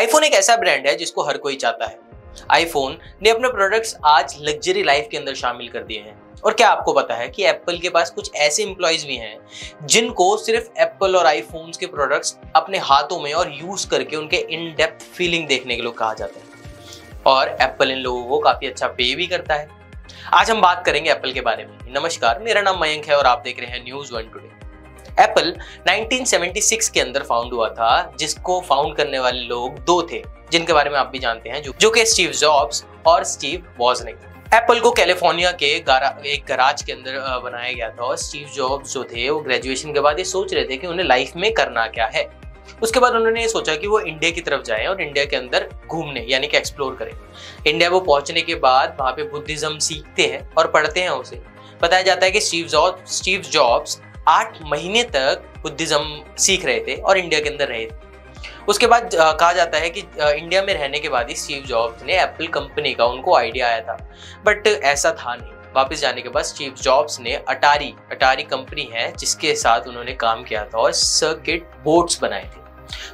IPhone एक ऐसा brand है जिसको हर कोई चाहता है। आईफोन ने अपने प्रोडक्ट्स आज लग्जरी लाइफ के अंदर शामिल कर दिए हैं। और क्या आपको पता है कि एप्पल के पास कुछ ऐसे एम्प्लॉयज भी हैं जिनको सिर्फ एप्पल और आईफोन्स के प्रोडक्ट्स अपने हाथों में और यूज करके उनके इन डेप्थ फीलिंग देखने के लिए कहा जाता है। और एप्पल इन लोगों को काफी अच्छा पे भी करता है। आज हम बात करेंगे एप्पल के बारे में। नमस्कार, मेरा नाम मयंक है और आप देख रहे हैं न्यूज वन टुडे। एप्पल 1976 के अंदर फाउंड हुआ था, जिसको फाउंड करने वाले लोग दो थे जिनके बारे में आप भी जानते हैं, जो कि स्टीव जॉब्स और स्टीव वॉजनिक। एप्पल को कैलिफोर्निया के एक गराज के अंदर बनाया गया था और स्टीव जॉब्स जो थे वो ग्रेजुएशन के बाद ये सोच रहे थे कि उन्हें लाइफ में करना क्या है। उसके बाद उन्होंने ये सोचा कि वो इंडिया की तरफ जाएं और इंडिया के अंदर घूमने यानी कि एक्सप्लोर करें। इंडिया वो पहुंचने के बाद वहां पे बुद्धिज्म सीखते हैं और पढ़ते हैं उसे। बताया जाता है कि स्टीव जॉब्स 8 महीने तक बुद्धिज्म सीख रहे थे और इंडिया के अंदर रहे थे। उसके बाद कहा जाता है कि इंडिया में रहने के बाद ही स्टीव जॉब्स ने एप्पल कंपनी का उनको आइडिया आया था, बट ऐसा था नहीं। वापस जाने के बाद स्टीव जॉब्स ने अटारी कंपनी है जिसके साथ उन्होंने काम किया था और सर्किट बोर्ड्स बनाए थे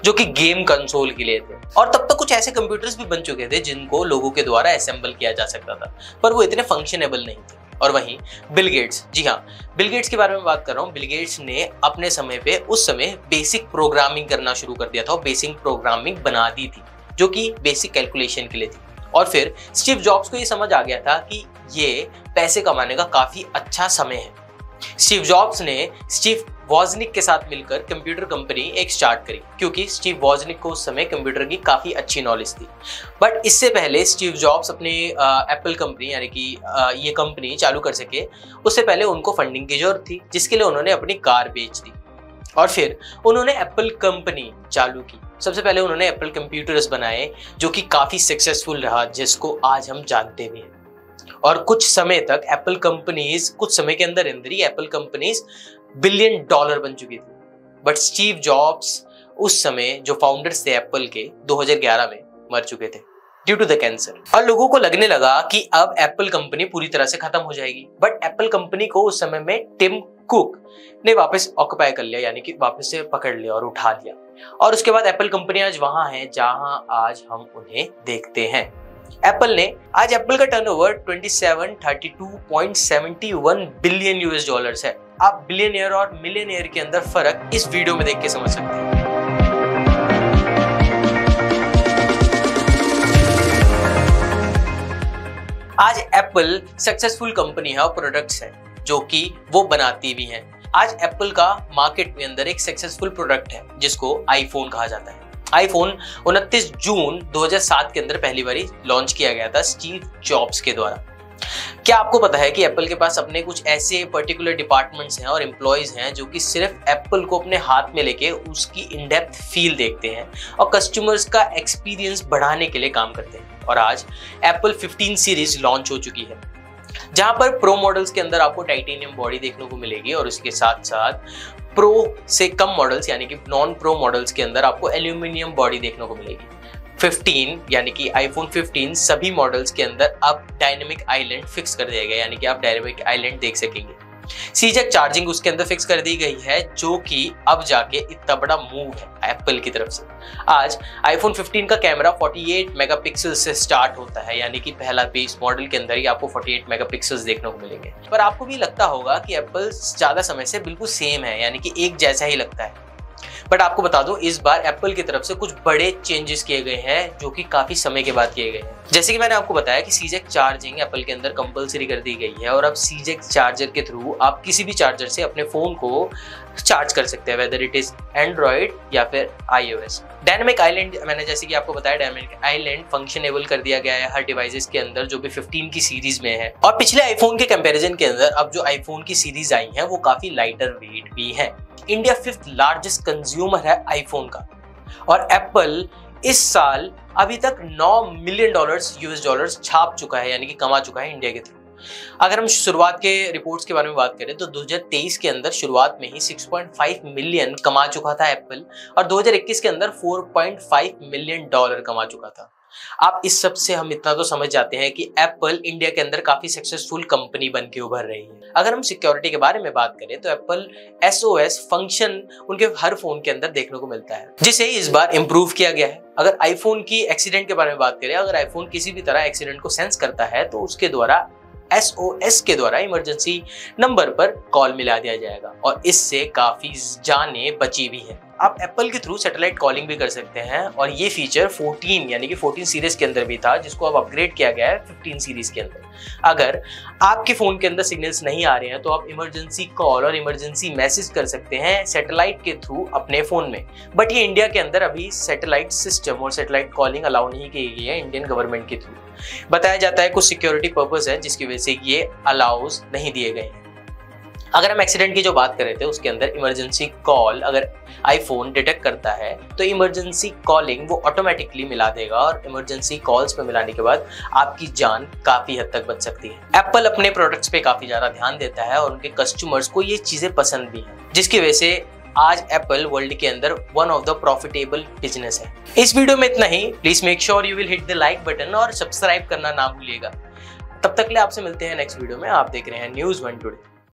जो कि गेम कंसोल के लिए थे। और तब तक कुछ ऐसे कंप्यूटर्स भी बन चुके थे जिनको लोगों के द्वारा असेंबल किया जा सकता था, पर वो इतने फंक्शनेबल नहीं थे। और वहीं बिल गेट्स, जी हाँ, बिल गेट्स के बारे में बात कर रहा हूँ। बिल गेट्स ने अपने समय पे उस समय बेसिक प्रोग्रामिंग करना शुरू कर दिया था और बेसिक प्रोग्रामिंग बना दी थी जो कि बेसिक कैलकुलेशन के लिए थी। और फिर स्टीव जॉब्स को ये समझ आ गया था कि ये पैसे कमाने का काफी अच्छा समय है। स्टीव जॉब्स ने स्टीव वॉजनिक के साथ मिलकर कंप्यूटर कंपनी एक स्टार्ट करी, क्योंकि स्टीव वॉजनिक को उस समय कंप्यूटर की काफी अच्छी नॉलेज थी। बट इससे पहले स्टीव जॉब्स अपनी एप्पल कंपनी यानी कि ये कंपनी चालू कर सके, उससे पहले उनको फंडिंग की जरूरत थी, जिसके लिए उन्होंने अपनी कार बेच दी और फिर उन्होंने एप्पल कंपनी चालू की। सबसे पहले उन्होंने एप्पल कंप्यूटर्स बनाए जो कि काफी सक्सेसफुल रहा, जिसको आज हम जानते भी हैं। और कुछ समय तक एप्पल कंपनीज, कुछ समय के अंदर ही एप्पल कंपनीज $1 बिलियन बन चुकी थी। बट स्टीव जॉब्स उस समय जो फाउंडर्स थे एप्पल के 2011 में मर चुके थे ड्यू टू द कैंसर। और लोगों को लगने लगा कि अब एप्पल कंपनी पूरी तरह से खत्म हो जाएगी। बट एप्पल कंपनी को उस समय में टिम कुक ने वापस ऑक्युपाई कर लिया, यानी कि वापस से पकड़ लिया और उठा लिया। और उसके बाद एप्पल कंपनी आज वहां है जहां आज हम उन्हें देखते हैं। एप्पल का टर्नओवर 2732.71 बिलियन US है। आप बिलियनियर और मिलियनियर के अंदर फर्क इस वीडियो में देख के समझ सकते हैं। आज एप्पल सक्सेसफुल कंपनी है और प्रोडक्ट्स है जो कि वो बनाती भी हैं। आज एप्पल का मार्केट के अंदर एक सक्सेसफुल प्रोडक्ट है जिसको आईफोन कहा जाता है। आईफोन 29 जून 2007 के अंदर पहली बारी लॉन्च किया गया था स्टीव जॉब्स के द्वारा। क्या आपको पता है कि एप्पल के पास अपने कुछ ऐसे पर्टिकुलर डिपार्टमेंट्स हैं और एम्प्लॉयज हैं जो कि सिर्फ एप्पल को अपने हाथ में लेके उसकी इन डेप्थ फील देखते हैं और कस्टमर्स का एक्सपीरियंस बढ़ाने के लिए काम करते हैं। और आज एप्पल 15 सीरीज लॉन्च हो चुकी है, जहां पर प्रो मॉडल्स के अंदर आपको टाइटेनियम बॉडी देखने को मिलेगी और उसके साथ साथ प्रो से कम मॉडल्स यानी कि नॉन प्रो मॉडल्स के अंदर आपको एल्यूमिनियम बॉडी देखने को मिलेगी। 15 यानी कि आईफोन 15 सभी मॉडल्स के अंदर अब डायनेमिक आइलैंड फिक्स कर दिया गया, यानी कि आप डायनेमिक आइलैंड देख सकेंगे। सीजैक चार्जिंग उसके अंदर फिक्स कर दी गई है, जो कि अब जाके इतना बड़ा मूव है एप्पल की तरफ से। आज आईफोन 15 का कैमरा 48 मेगापिक्सल से स्टार्ट होता है, यानी कि पहला बेस मॉडल के अंदर ही आपको 48 मेगापिक्सल्स देखने को मिलेंगे। पर आपको भी लगता होगा कि एप्पल ज्यादा समय से बिल्कुल सेम है, यानी कि एक जैसा ही लगता है। बट आपको बता दूं, इस बार एप्पल की तरफ से कुछ बड़े चेंजेस किए गए हैं जो कि काफी समय के बाद किए गए हैं। जैसे कि मैंने आपको बताया कि सीजैक चार्जिंग एप्पल के अंदर कंपलसरी कर दी गई है और अब सीजैक चार्जर के थ्रू आप किसी भी चार्जर से अपने फोन को चार्ज कर सकते हैं, वेदर इट इज एंड्रॉइड या फिर iOS। डायनेमिक आइलैंड, मैंने जैसे कि आपको बताया, डायनेमिक आइलैंड फंक्शनेबल कर दिया गया है हर डिवाइसेस के अंदर जो भी 15 की सीरीज में है। और पिछले आईफोन के कंपैरिजन के अंदर अब जो आईफोन की सीरीज आई है वो काफी लाइटर वेट भी है। इंडिया 5th लार्जेस्ट कंज्यूमर है आईफोन का और एप्पल इस साल अभी तक $9 मिलियन US छाप चुका है, यानी कि कमा चुका है इंडिया के थ्रू। अगर हम शुरुआत के रिपोर्ट्स के बारे में बात करें तो 2023 के अंदर शुरुआत में ही 6.5 मिलियन कमा चुका था एप्पल और 2021 के अंदर $4.5 मिलियन कमा चुका था। आप इस सब से हम इतना तो समझ जाते हैं कि एप्पल इंडिया के अंदर काफी सक्सेसफुल कंपनी बन के उभर रही है। अगर हम सिक्योरिटी के बारे में बात करें तो एप्पल SOS फंक्शन उनके हर फोन के अंदर देखने को मिलता है, जिसे इस बार इंप्रूव किया गया है। अगर आईफोन की एक्सीडेंट के बारे में बात करें, अगर आईफोन किसी भी तरह एक्सीडेंट को सेंस करता है तो उसके द्वारा SOS के द्वारा इमरजेंसी नंबर पर कॉल मिला दिया जाएगा और इससे काफी जानें बची भी हैं। आप एप्पल के थ्रू सैटेलाइट कॉलिंग भी कर सकते हैं और ये फीचर 14 यानी कि 14 सीरीज के अंदर भी था, जिसको अब अपग्रेड किया गया है 15 सीरीज के अंदर। अगर आपके फोन के अंदर सिग्नल्स नहीं आ रहे हैं तो आप इमरजेंसी कॉल और इमरजेंसी मैसेज कर सकते हैं सैटेलाइट के थ्रू अपने फोन में। बट ये इंडिया के अंदर अभी सैटेलाइट सिस्टम और सैटेलाइट कॉलिंग अलाउ नहीं की गई है इंडियन गवर्नमेंट के थ्रू। बताया जाता है कुछ सिक्योरिटी पर्पस है जिसकी वजह से ये अलाउज नहीं दिए गए हैं। अगर हम एक्सीडेंट की जो बात कर रहे थे उसके अंदर इमरजेंसी कॉल अगर आईफोन डिटेक्ट करता है तो इमरजेंसी कॉलिंग वो ऑटोमेटिकली मिला देगा और इमरजेंसी कॉल्स पे मिलाने के बाद आपकी जान काफी हद तक बच सकती है। एप्पल अपने प्रोडक्ट्स पे काफी ज्यादा ध्यान देता है और उनके कस्टमर्स को ये चीजें पसंद भी हैं, जिसकी वजह से आज एप्पल वर्ल्ड के अंदर one of the profitable business है। इस वीडियो में इतना ही। Please make sure you will hit the like button और सब्सक्राइब करना ना भूलिएगा। तब तक के लिए आपसे मिलते हैं नेक्स्ट वीडियो में। आप देख रहे हैं News1 Today।